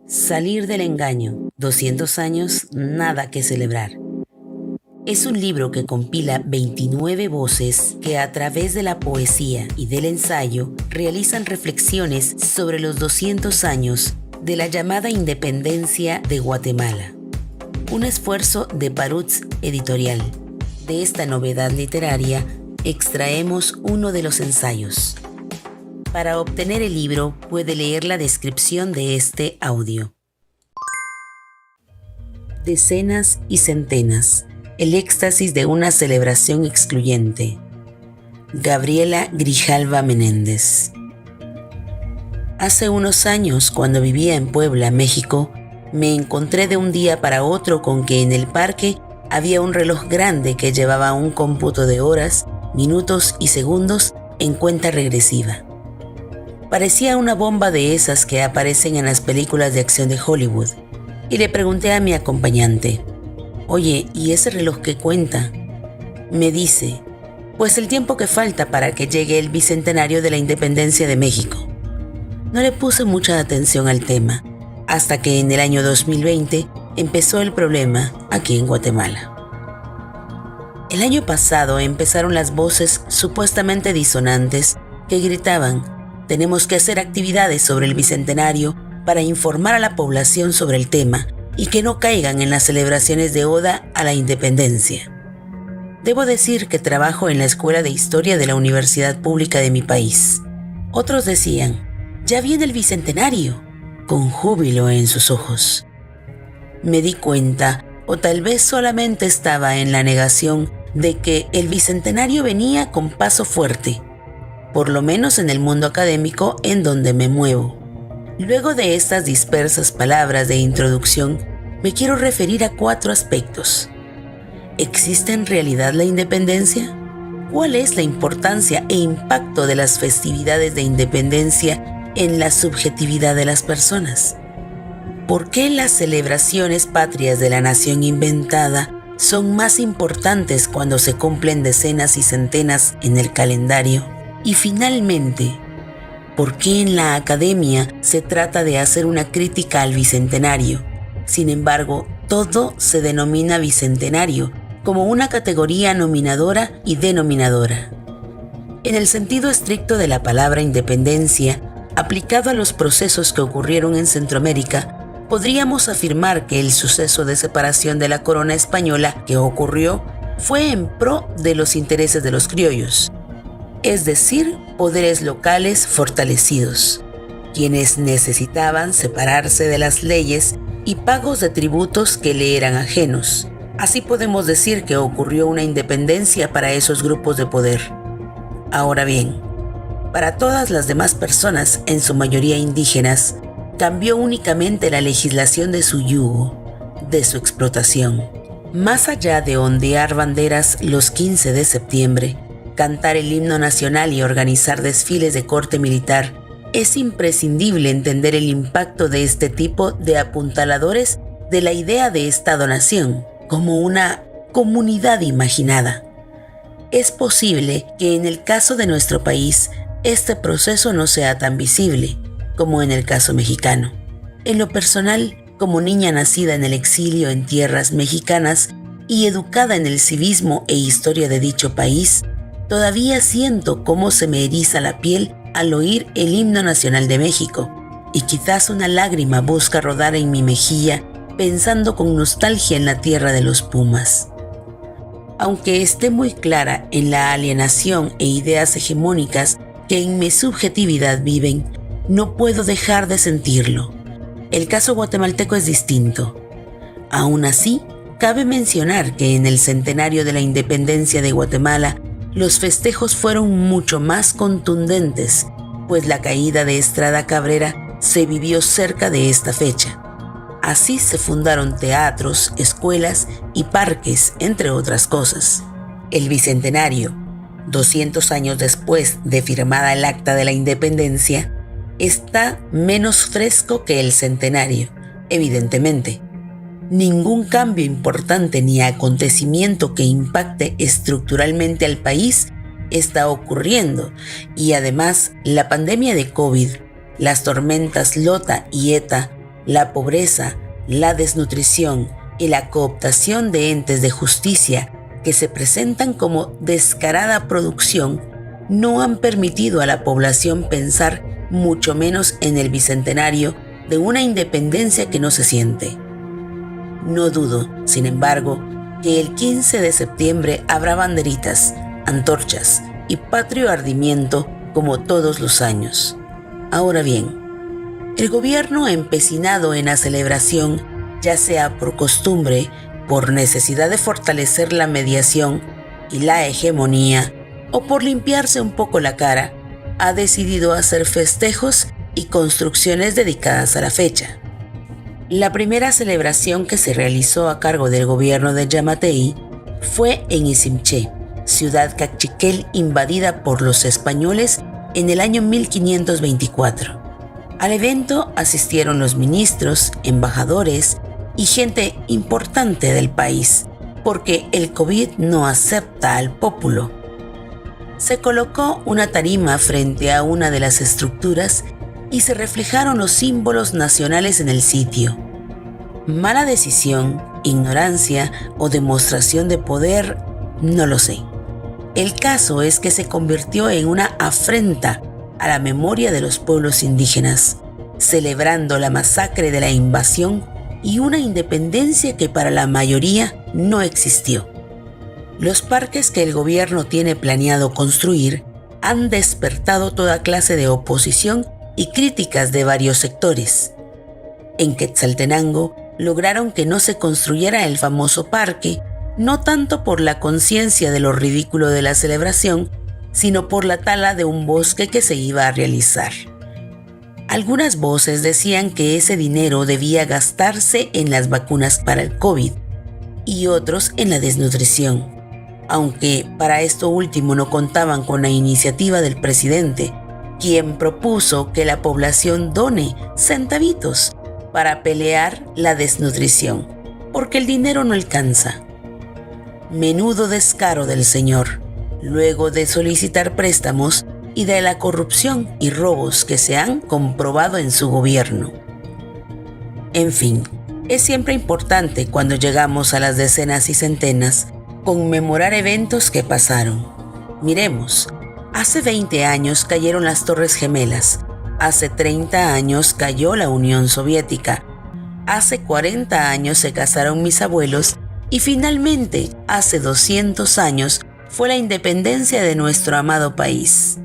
Salir del engaño, 200 años, nada que celebrar. Es un libro que compila 29 voces que a través de la poesía y del ensayo realizan reflexiones sobre los 200 años de la llamada independencia de Guatemala. Un esfuerzo de Paruts Editorial. De esta novedad literaria extraemos uno de los ensayos. Para obtener el libro puede leer la descripción de este audio. Decenas y centenas. El éxtasis de una celebración excluyente. Gabriela Grijalva Menéndez. Hace unos años, cuando vivía en Puebla, México, me encontré de un día para otro con que en el parque había un reloj grande que llevaba un cómputo de horas, minutos y segundos en cuenta regresiva. Parecía una bomba de esas que aparecen en las películas de acción de Hollywood, y le pregunté a mi acompañante: «Oye, ¿y ese reloj qué cuenta?». Me dice: «Pues el tiempo que falta para que llegue el bicentenario de la independencia de México». No le puse mucha atención al tema, hasta que en el año 2020 empezó el problema aquí en Guatemala. El año pasado empezaron las voces supuestamente disonantes que gritaban: «Tenemos que hacer actividades sobre el bicentenario para informar a la población sobre el tema y que no caigan en las celebraciones de oda a la independencia». Debo decir que trabajo en la Escuela de Historia de la Universidad Pública de mi país. Otros decían: «Ya viene el bicentenario», con júbilo en sus ojos. Me di cuenta, o tal vez solamente estaba en la negación, de que el bicentenario venía con paso fuerte, por lo menos en el mundo académico en donde me muevo. Luego de estas dispersas palabras de introducción, me quiero referir a 4 aspectos. ¿Existe en realidad la independencia? ¿Cuál es la importancia e impacto de las festividades de independencia en la subjetividad de las personas? ¿Por qué las celebraciones patrias de la nación inventada son más importantes cuando se cumplen decenas y centenas en el calendario? Y finalmente, ¿por qué en la academia se trata de hacer una crítica al bicentenario? Sin embargo, todo se denomina bicentenario como una categoría nominadora y denominadora. En el sentido estricto de la palabra independencia, aplicado a los procesos que ocurrieron en Centroamérica, podríamos afirmar que el suceso de separación de la corona española que ocurrió fue en pro de los intereses de los criollos, es decir, poderes locales fortalecidos, quienes necesitaban separarse de las leyes y pagos de tributos que le eran ajenos. Así podemos decir que ocurrió una independencia para esos grupos de poder. Ahora bien, para todas las demás personas, en su mayoría indígenas, cambió únicamente la legislación de su yugo, de su explotación. Más allá de ondear banderas los 15 de septiembre, cantar el himno nacional y organizar desfiles de corte militar, es imprescindible entender el impacto de este tipo de apuntaladores de la idea de Estado-nación como una comunidad imaginada. Es posible que en el caso de nuestro país este proceso no sea tan visible como en el caso mexicano. En lo personal, como niña nacida en el exilio en tierras mexicanas y educada en el civismo e historia de dicho país, todavía siento cómo se me eriza la piel al oír el himno nacional de México, y quizás una lágrima busca rodar en mi mejilla pensando con nostalgia en la tierra de los Pumas. Aunque esté muy clara en la alienación e ideas hegemónicas que en mi subjetividad viven, no puedo dejar de sentirlo. El caso guatemalteco es distinto. Aún así, cabe mencionar que en el centenario de la independencia de Guatemala, los festejos fueron mucho más contundentes, pues la caída de Estrada Cabrera se vivió cerca de esta fecha. Así se fundaron teatros, escuelas y parques, entre otras cosas. El bicentenario, 200 años después de firmada el Acta de la Independencia, está menos fresco que el centenario, evidentemente. Ningún cambio importante ni acontecimiento que impacte estructuralmente al país está ocurriendo, y además la pandemia de COVID, las tormentas Lota y Eta La pobreza, la desnutrición y la cooptación de entes de justicia que se presentan como descarada producción no han permitido a la población pensar mucho menos en el bicentenario de una independencia que no se siente. No dudo, sin embargo, que el 15 de septiembre habrá banderitas, antorchas y patrio ardimiento como todos los años. Ahora bien, el gobierno empecinado en la celebración, ya sea por costumbre, por necesidad de fortalecer la mediación y la hegemonía, o por limpiarse un poco la cara, ha decidido hacer festejos y construcciones dedicadas a la fecha. La primera celebración que se realizó a cargo del gobierno de Yamatei fue en Izimché, ciudad cachiquel invadida por los españoles en el año 1524. Al evento asistieron los ministros, embajadores y gente importante del país, porque el COVID no acepta al pópulo. Se colocó una tarima frente a una de las estructuras y se reflejaron los símbolos nacionales en el sitio. Mala decisión, ignorancia o demostración de poder, no lo sé. El caso es que se convirtió en una afrenta a la memoria de los pueblos indígenas, celebrando la masacre de la invasión y una independencia que para la mayoría no existió. Los parques que el gobierno tiene planeado construir han despertado toda clase de oposición y críticas de varios sectores. En Quetzaltenango lograron que no se construyera el famoso parque, no tanto por la conciencia de lo ridículo de la celebración, sino por la tala de un bosque que se iba a realizar. Algunas voces decían que ese dinero debía gastarse en las vacunas para el COVID y otros en la desnutrición, aunque para esto último no contaban con la iniciativa del presidente, quien propuso que la población done centavitos para pelear la desnutrición, porque el dinero no alcanza. Menudo descaro del señor, luego de solicitar préstamos y de la corrupción y robos que se han comprobado en su gobierno. En fin, es siempre importante cuando llegamos a las decenas y centenas conmemorar eventos que pasaron. Miremos, hace 20 años cayeron las Torres Gemelas, hace 30 años cayó la Unión Soviética, hace 40 años se casaron mis abuelos y finalmente, hace 200 años, fue la independencia de nuestro amado país.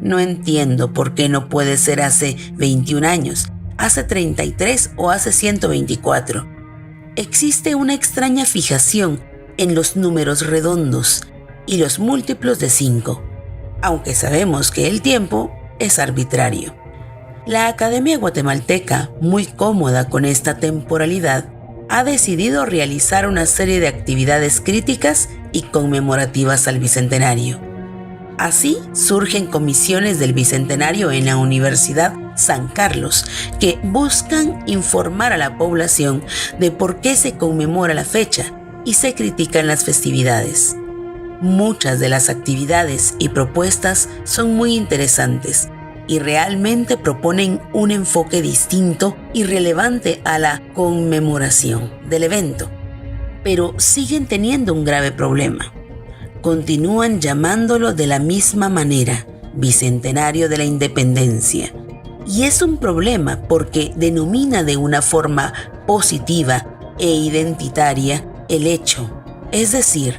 No entiendo por qué no puede ser hace 21 años, hace 33 o hace 124. Existe una extraña fijación en los números redondos y los múltiplos de 5, aunque sabemos que el tiempo es arbitrario. La Academia Guatemalteca, muy cómoda con esta temporalidad, ha decidido realizar una serie de actividades críticas y conmemorativas al Bicentenario. Así surgen comisiones del Bicentenario en la Universidad San Carlos, que buscan informar a la población de por qué se conmemora la fecha y se critican las festividades. Muchas de las actividades y propuestas son muy interesantes y realmente proponen un enfoque distinto y relevante a la conmemoración del evento, pero siguen teniendo un grave problema. Continúan llamándolo de la misma manera, Bicentenario de la Independencia. Y es un problema porque denomina de una forma positiva e identitaria el hecho, es decir,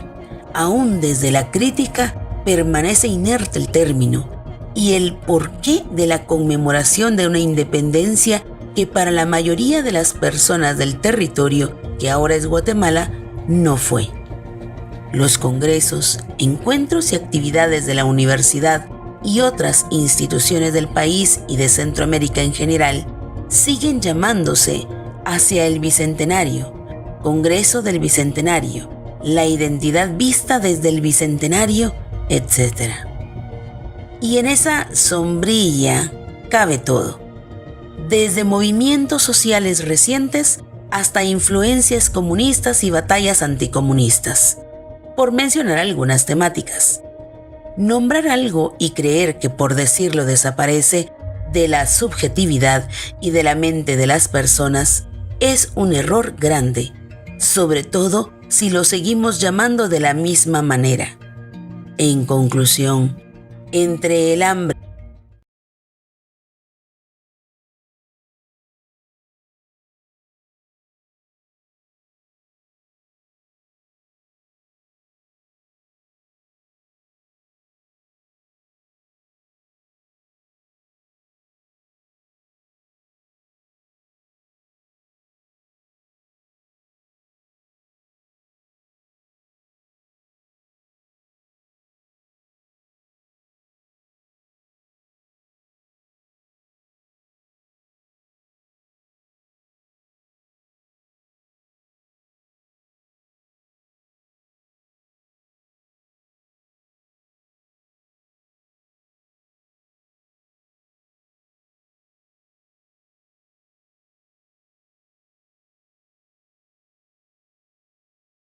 aún desde la crítica permanece inerte el término y el porqué de la conmemoración de una independencia que para la mayoría de las personas del territorio, que ahora es Guatemala, no fue. Los congresos, encuentros y actividades de la universidad y otras instituciones del país y de Centroamérica en general siguen llamándose hacia el Bicentenario, Congreso del Bicentenario, la identidad vista desde el Bicentenario, etc. Y en esa sombrilla cabe todo, desde movimientos sociales recientes hasta influencias comunistas y batallas anticomunistas, por mencionar algunas temáticas. Nombrar algo y creer que por decirlo desaparece de la subjetividad y de la mente de las personas es un error grande, sobre todo si lo seguimos llamando de la misma manera. En conclusión, entre el hambre